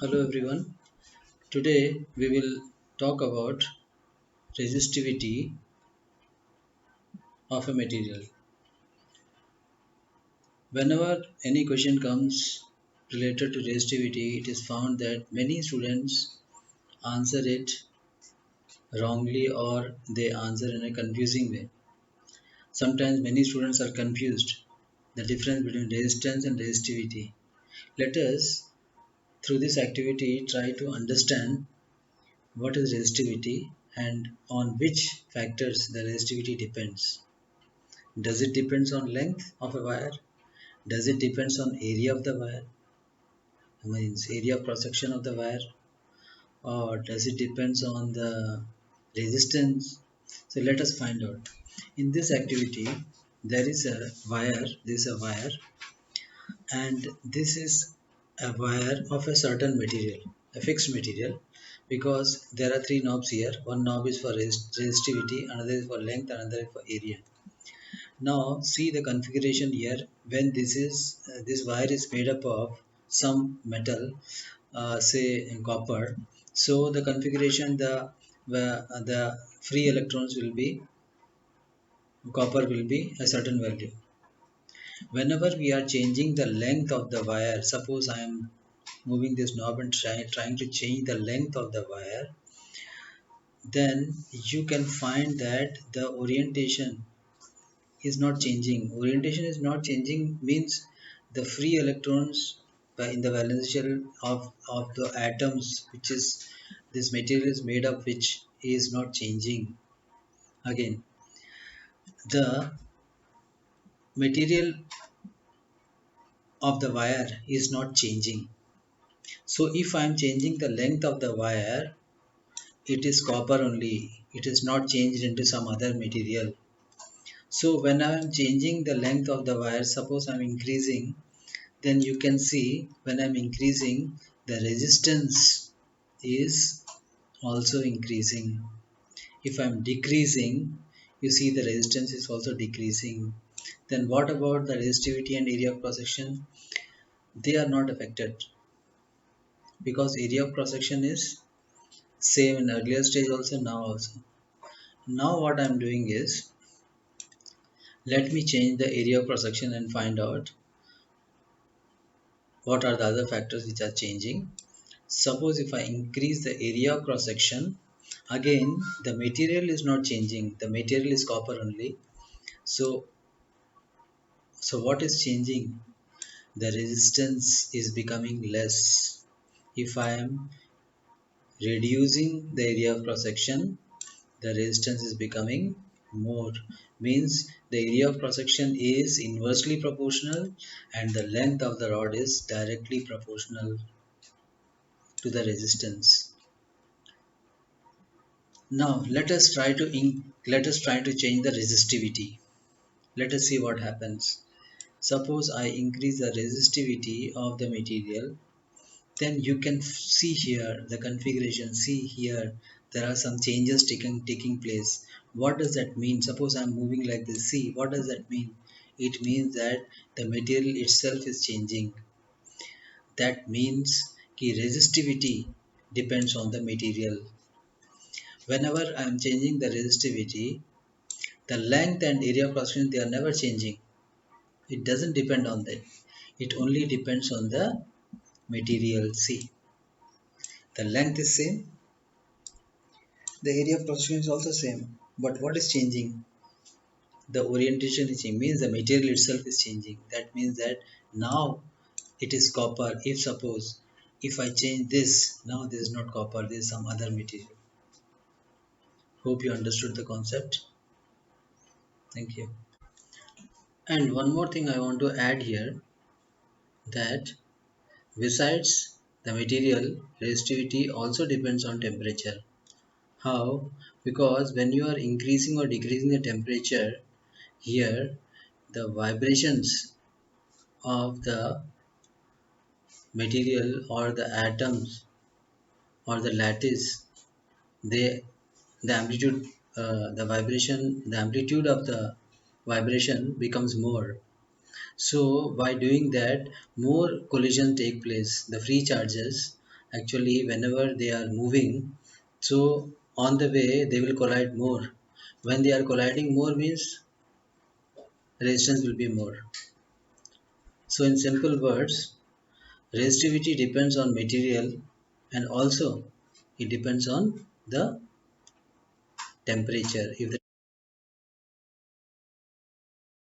Hello everyone. Today we will talk about resistivity of a material. Whenever any question comes related to resistivity, it is found that many students answer it wrongly or they answer in a confusing way. Sometimes many students are confused the difference between resistance and resistivity. Let us through this activity try to understand what is resistivity and on which factors the resistivity depends. Does it depends on length of a wire? Does it depends on area of the wire? Means area of cross section of the wire, or does it depends on the resistance? So let us find out. In this activity, there is a wire. This is a wire, and this is a wire of a certain material, a fixed material, because there are three knobs here. One knob is for resistivity, another is for length, another is for area. Now see the configuration here. When this wire is made up of some metal, say copper. So the configuration, the free electrons will be copper will be a certain value. Whenever we are changing the length of the wire, suppose I am moving this knob and trying to change the length of the wire, then you can find that the orientation is not changing. Orientation is not changing means the free electrons in the valence shell of the atoms which is this material is made of which is not changing. Again, the material of the wire is not changing. So if I am changing the length of the wire, it is copper only. It is not changed into some other material. So when I am changing the length of the wire, suppose I am increasing, then you can see when I'm increasing, the resistance is also increasing. If I'm decreasing, you see the resistance is also decreasing. Then what about the resistivity and area of cross section? They are not affected because area of cross section is same in earlier stage also, now also. Now what I'm doing is, let me change the area of cross section and find out what are the other factors which are changing. Suppose if I increase the area of cross section, again the material is not changing. The material is copper only. So what is changing? The resistance is becoming less. If I am reducing the area of cross section, the resistance is becoming more. Means the area of cross section is inversely proportional and the length of the rod is directly proportional to the resistance. Now let us try to change the resistivity. Let us see what happens. Suppose I increase the resistivity of the material, then you can see here the configuration. See here, there are some changes taking place. What does that mean? Suppose I'm moving like this. See, what does that mean? It means that the material itself is changing. That means कि resistivity depends on the material. Whenever I am changing the resistivity, the length and area of cross section, they are never changing. It doesn't depend on that. It only depends on the material. See, the length is same, the area of cross section is also same. But what is changing? The orientation is changing. Means the material itself is changing. That means that now it is copper. If suppose if I change this, now this is not copper. This is some other material. Hope you understood the concept. Thank you. And one more thing I want to add here, that besides the material, resistivity also depends on temperature. How? Because when you are increasing or decreasing the temperature, here the vibrations of the material or the atoms or the lattice, they the amplitude the amplitude of the vibration becomes more. So by doing that, more collision take place. The free charges, Actually, whenever they are moving, so on the way they will collide more. When they are colliding more means resistance will be more. So in simple words, resistivity depends on material and also it depends on the temperature. If the